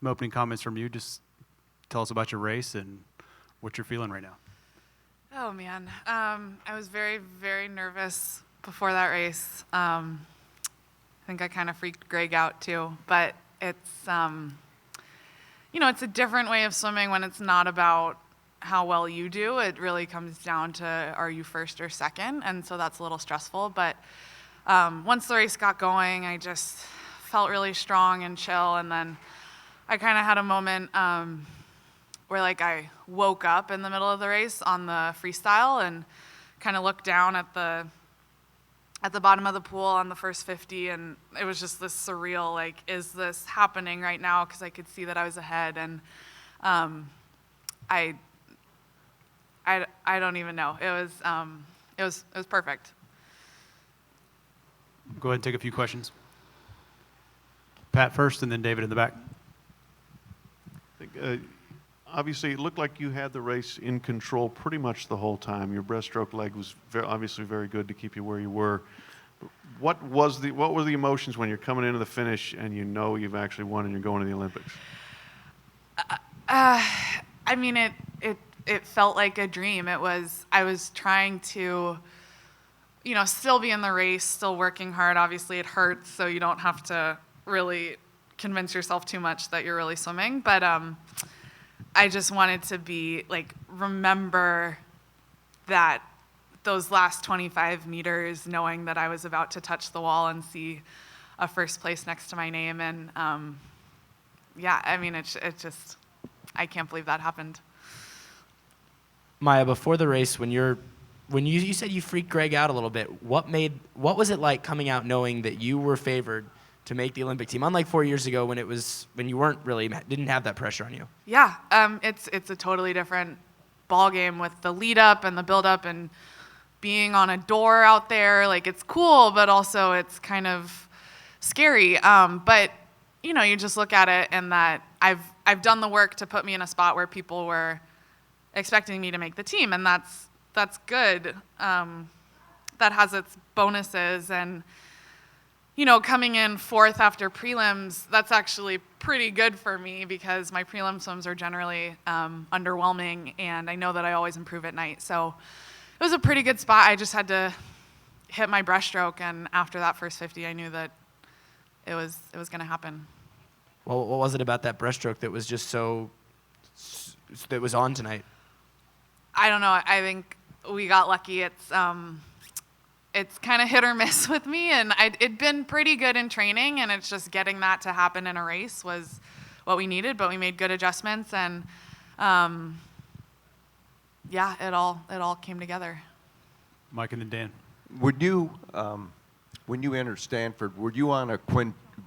some opening comments from you. Just tell us about your race and what you're feeling right now. Oh, man. I was very, very nervous before that race. I think I kind of freaked Greg out, too. But it's, it's a different way of swimming when it's not about how well you do. It really comes down to, are you first or second? And so that's a little stressful. But once the race got going, I just felt really strong and chill. And then I kind of had a moment where I woke up in the middle of the race on the freestyle and kind of looked down at the bottom of the pool on the first 50, and it was just this surreal, is this happening right now? Because I could see that I was ahead, and I don't even know. It was perfect. Go ahead and take a few questions. Pat first, and then David in the back. Obviously, it looked like you had the race in control pretty much the whole time. Your breaststroke leg was obviously very good to keep you where you were. What were the emotions when you're coming into the finish and you know you've actually won and you're going to the Olympics? I mean, it felt like a dream. I was trying to, still be in the race, still working hard. Obviously, it hurts, so you don't have to really convince yourself too much that you're really swimming. But I just wanted to be remember that those last 25 meters, knowing that I was about to touch the wall and see a first place next to my name. And it just, I can't believe that happened. Maya, before the race, when you said you freaked Greg out a little bit, what was it like coming out knowing that you were favored to make the Olympic team, unlike 4 years ago when you didn't have that pressure on you? Yeah, it's a totally different ball game with the lead up and the build up and being on a door out there. It's cool, but also it's kind of scary. But you just look at it and that I've done the work to put me in a spot where people were expecting me to make the team, and that's good. That has its bonuses, and coming in fourth after prelims, that's actually pretty good for me because my prelim swims are generally underwhelming, and I know that I always improve at night. So it was a pretty good spot. I just had to hit my breaststroke, and after that first 50, I knew that it was going to happen. Well, what was it about that breaststroke that was just that was on tonight? I don't know. I think we got lucky. It's kind of hit or miss with me, and it'd been pretty good in training, and it's just getting that to happen in a race was what we needed, but we made good adjustments, and it all came together. Mike and then Dan. When you entered Stanford, were you on a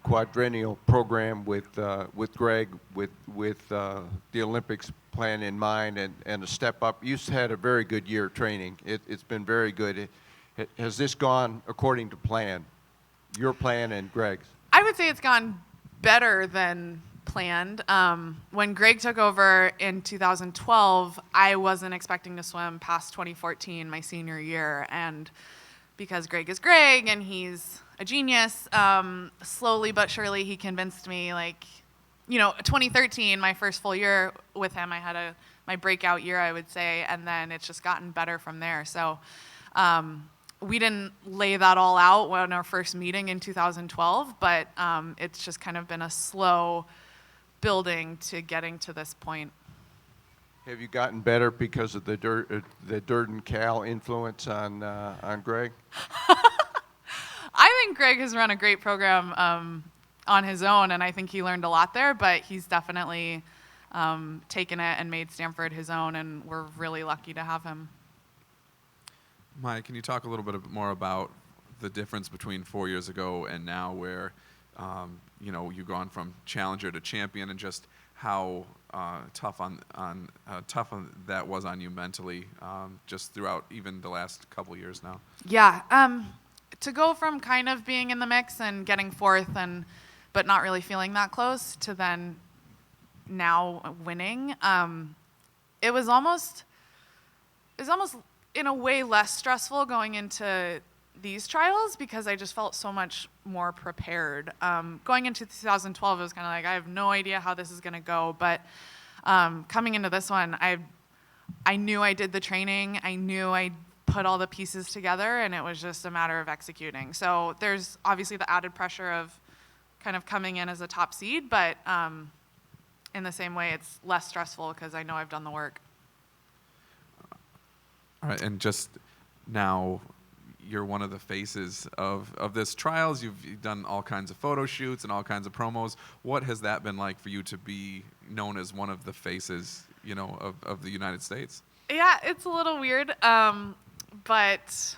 quadrennial program with Greg with the Olympics plan in mind and a step up? You had a very good year of training. It's been very good. Has this gone according to plan, your plan and Greg's? I would say it's gone better than planned. When Greg took over in 2012, I wasn't expecting to swim past 2014, my senior year. And because Greg is Greg and he's a genius, slowly but surely he convinced me, 2013, my first full year with him, I had my breakout year, I would say, and then it's just gotten better from there. So we didn't lay that all out when our first meeting in 2012, but it's just kind of been a slow building to getting to this point. Have you gotten better because of the Durden Cal influence on Greg? I think Greg has run a great program on his own, and I think he learned a lot there, but he's definitely taken it and made Stanford his own, and we're really lucky to have him. Mike, can you talk a little bit more about the difference between 4 years ago and now, where you've gone from challenger to champion, and just how tough that was on you mentally, just throughout even the last couple years now? Yeah, to go from kind of being in the mix and getting fourth but not really feeling that close to then now winning, it was almost in a way less stressful going into these trials because I just felt so much more prepared. Going into 2012, it was kind of like, I have no idea how this is going to go. But coming into this one, I knew I did the training. I knew I put all the pieces together, and it was just a matter of executing. So there's obviously the added pressure of kind of coming in as a top seed, but in the same way, it's less stressful because I know I've done the work. All right, and just now, you're one of the faces of this trials. You've done all kinds of photo shoots and all kinds of promos. What has that been like for you to be known as one of the faces, of the United States? Yeah, it's a little weird, but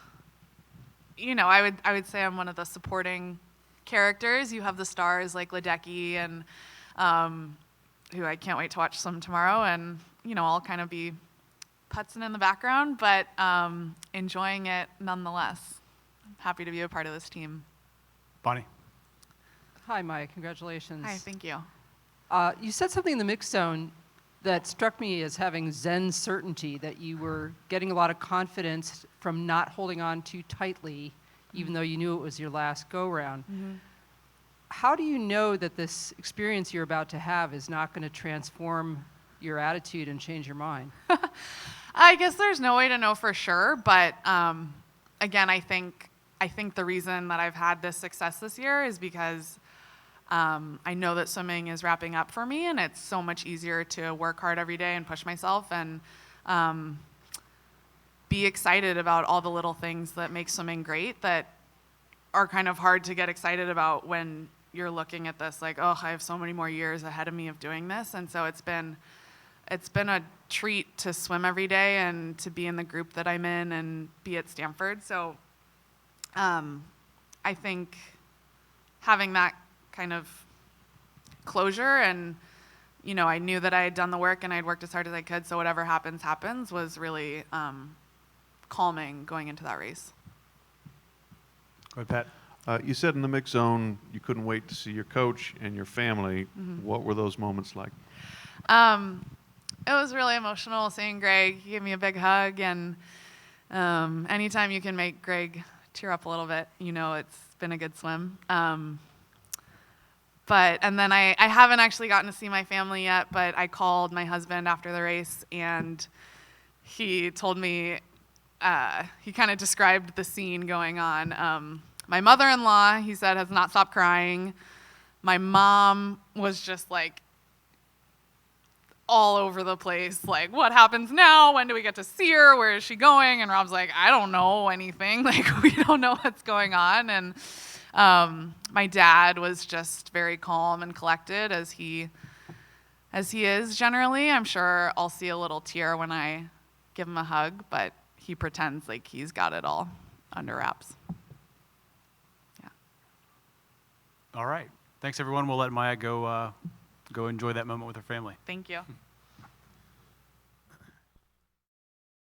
I would say I'm one of the supporting characters. You have the stars like Ledecky and who I can't wait to watch some tomorrow, and I'll kind of be putzing in the background, but enjoying it nonetheless. I'm happy to be a part of this team. Bonnie. Hi, Maya. Congratulations. Hi, thank you. You said something in the mix zone that struck me as having Zen certainty, that you were getting a lot of confidence from not holding on too tightly, even though you knew it was your last go-round. Mm-hmm. How do you know that this experience you're about to have is not going to transform your attitude and change your mind? I guess there's no way to know for sure, but again, I think the reason that I've had this success this year is because I know that swimming is wrapping up for me, and it's so much easier to work hard every day and push myself and be excited about all the little things that make swimming great that are kind of hard to get excited about when you're looking at this like, oh, I have so many more years ahead of me of doing this. And so it's been a treat to swim every day and to be in the group that I'm in and be at Stanford. So I think having that kind of closure and, I knew that I had done the work and I'd worked as hard as I could, so whatever happens was really calming going into that race. Go ahead, Pat. You said in the mix zone you couldn't wait to see your coach and your family. Mm-hmm. What were those moments like? It was really emotional seeing Greg. He gave me a big hug, and anytime you can make Greg tear up a little bit, it's been a good swim. And then I haven't actually gotten to see my family yet, but I called my husband after the race, and he told me, he kind of described the scene going on. My mother-in-law, he said, has not stopped crying. My mom was just like all over the place, like, what happens now? When do we get to see her? Where is she going? And Rob's like, I don't know anything. Like, we don't know what's going on. And my dad was just very calm and collected as he is generally. I'm sure I'll see a little tear when I give him a hug, but he pretends like he's got it all under wraps. Yeah. All right. Thanks, everyone. We'll let Maya go enjoy that moment with her family. Thank you.